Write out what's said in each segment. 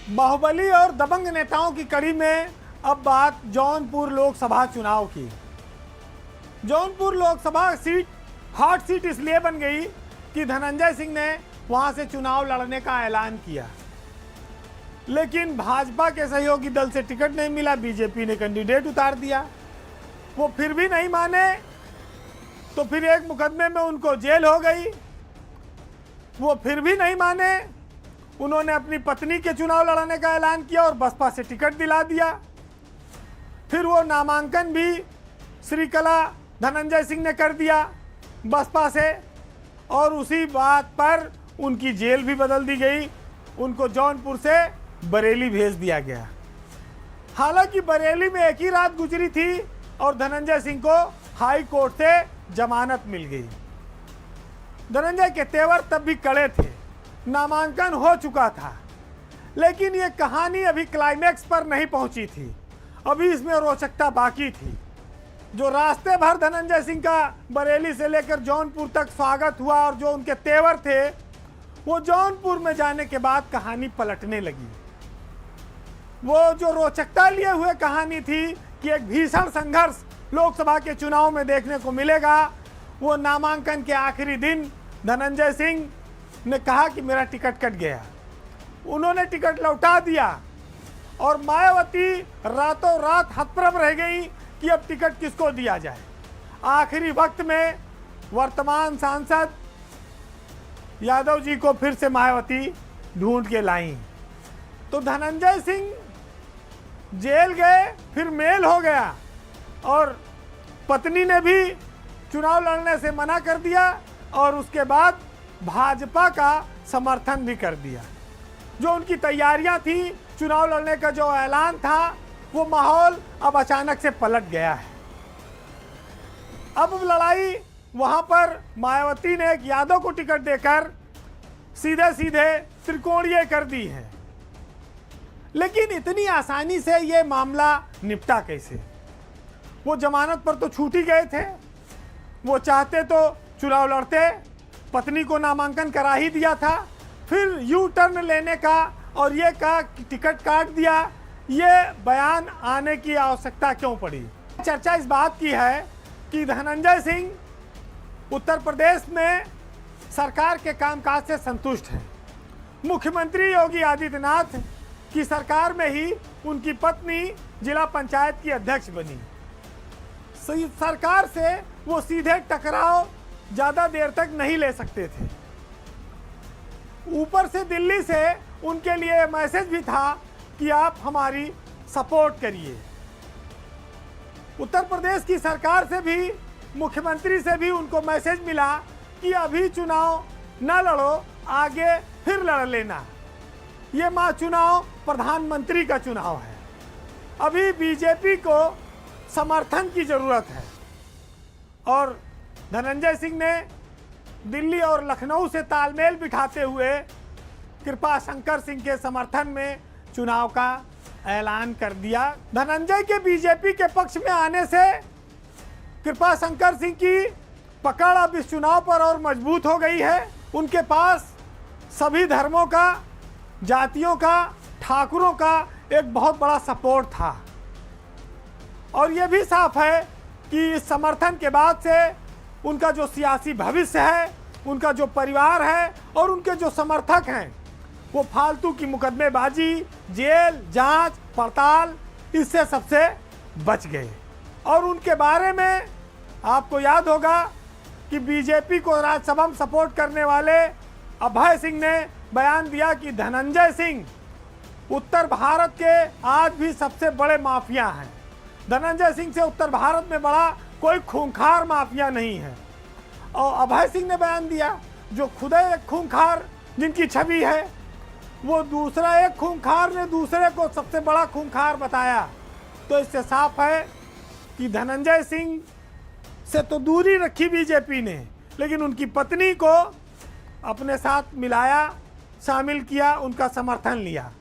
बाहुबली और दबंग नेताओं की कड़ी में अब बात जौनपुर लोकसभा चुनाव की। Jaunpur Lok Sabha seat hot seat इसलिए बन गई कि धनंजय सिंह ने वहां से चुनाव लड़ने का ऐलान किया, लेकिन भाजपा के सहयोगी दल से टिकट नहीं मिला। बीजेपी ने कैंडिडेट उतार दिया, वो फिर भी नहीं माने तो फिर एक मुकदमे में उनको जेल हो गई। वो फिर भी नहीं माने, उन्होंने अपनी पत्नी के चुनाव लड़ने का ऐलान किया और बसपा से टिकट दिला दिया। फिर वो नामांकन भी श्रीकला धनंजय सिंह ने कर दिया बसपा से, और उसी बात पर उनकी जेल भी बदल दी गई। उनको जौनपुर से बरेली भेज दिया गया। हालांकि बरेली में एक ही रात गुजरी थी और धनंजय सिंह को हाई कोर्ट से जमानत मिल गई। धनंजय के तेवर तब भी कड़े थे, नामांकन हो चुका था, लेकिन ये कहानी अभी क्लाइमैक्स पर नहीं पहुंची थी। अभी इसमें रोचकता बाकी थी। जो रास्ते भर धनंजय सिंह का बरेली से लेकर जौनपुर तक स्वागत हुआ और जो उनके तेवर थे, वो जौनपुर में जाने के बाद कहानी पलटने लगी। वो जो रोचकता लिए हुए कहानी थी कि एक भीषण संघर्ष लोकसभा के चुनाव में देखने को मिलेगा, वो नामांकन के आखिरी दिन धनंजय सिंह ने कहा कि मेरा टिकट कट गया। उन्होंने टिकट लौटा दिया और मायावती रातों रात हतप्रभ रह गई कि अब टिकट किसको दिया जाए। आखिरी वक्त में वर्तमान सांसद यादव जी को फिर से मायावती ढूंढ के लाई, तो धनंजय सिंह जेल गए, फिर मेल हो गया और पत्नी ने भी चुनाव लड़ने से मना कर दिया और उसके बाद भाजपा का समर्थन भी कर दिया। जो उनकी तैयारियां थी, चुनाव लड़ने का जो ऐलान था, वो माहौल अब अचानक से पलट गया है। अब लड़ाई वहां पर मायावती ने एक यादव को टिकट देकर सीधे सीधे त्रिकोणीय कर दी है। लेकिन इतनी आसानी से ये मामला निपटा कैसे? वो जमानत पर तो छूट ही गए थे। वो चाहते तो चुनाव लड़ते, पत्नी को नामांकन करा ही दिया था, फिर यू टर्न लेने का और ये का टिकट काट दिया, ये बयान आने की आवश्यकता क्यों पड़ी? चर्चा इस बात की है कि धनंजय सिंह उत्तर प्रदेश में सरकार के कामकाज से संतुष्ट हैं। मुख्यमंत्री योगी आदित्यनाथ की सरकार में ही उनकी पत्नी जिला पंचायत की अध्यक्ष बनी। सरकार से वो सीधे टकराव ज्यादा देर तक नहीं ले सकते थे। ऊपर से दिल्ली से उनके लिए मैसेज भी था कि आप हमारी सपोर्ट करिए। उत्तर प्रदेश की सरकार से भी, मुख्यमंत्री से भी उनको मैसेज मिला कि अभी चुनाव न लड़ो, आगे फिर लड़ लेना। ये चुनाव प्रधानमंत्री का चुनाव है। अभी बीजेपी को समर्थन की जरूरत है और धनंजय सिंह ने दिल्ली और लखनऊ से तालमेल बिठाते हुए कृपा शंकर सिंह के समर्थन में चुनाव का ऐलान कर दिया। धनंजय के बीजेपी के पक्ष में आने से कृपा शंकर सिंह की पकड़ अब इस चुनाव पर और मजबूत हो गई है। उनके पास सभी धर्मों का, जातियों का, ठाकुरों का एक बहुत बड़ा सपोर्ट था और ये भी साफ है कि इस समर्थन के बाद से उनका जो सियासी भविष्य है, उनका जो परिवार है और उनके जो समर्थक हैं, वो फालतू की मुकदमेबाजी, जेल, जांच, पड़ताल, इससे सबसे बच गए। और उनके बारे में आपको याद होगा कि बीजेपी को राज्यसभा में सपोर्ट करने वाले अभय सिंह ने बयान दिया कि धनंजय सिंह उत्तर भारत के आज भी सबसे बड़े माफिया हैं। धनंजय सिंह से उत्तर भारत में बड़ा कोई खूंखार माफिया नहीं है। और अभय सिंह ने बयान दिया, जो खुद एक खूंखार जिनकी छवि है, वो दूसरा एक खूंखार ने दूसरे को सबसे बड़ा खूंखार बताया। तो इससे साफ है कि धनंजय सिंह से तो दूरी रखी बीजेपी ने, लेकिन उनकी पत्नी को अपने साथ मिलाया, शामिल किया, उनका समर्थन लिया।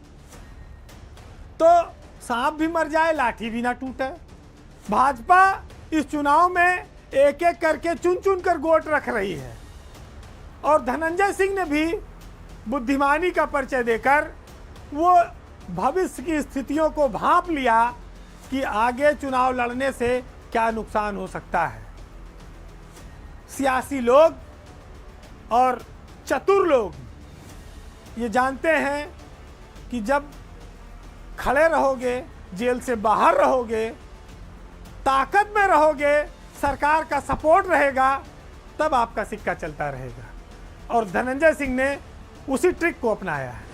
तो सांप भी मर जाए, लाठी भी ना टूटे। भाजपा इस चुनाव में एक एक करके चुन चुन कर गोट रख रही है और धनंजय सिंह ने भी बुद्धिमानी का परिचय देकर वो भविष्य की स्थितियों को भांप लिया कि आगे चुनाव लड़ने से क्या नुकसान हो सकता है। सियासी लोग और चतुर लोग ये जानते हैं कि जब खड़े रहोगे, जेल से बाहर रहोगे, ताकत में रहोगे, सरकार का सपोर्ट रहेगा, तब आपका सिक्का चलता रहेगा। और धनंजय सिंह ने उसी ट्रिक को अपनाया है।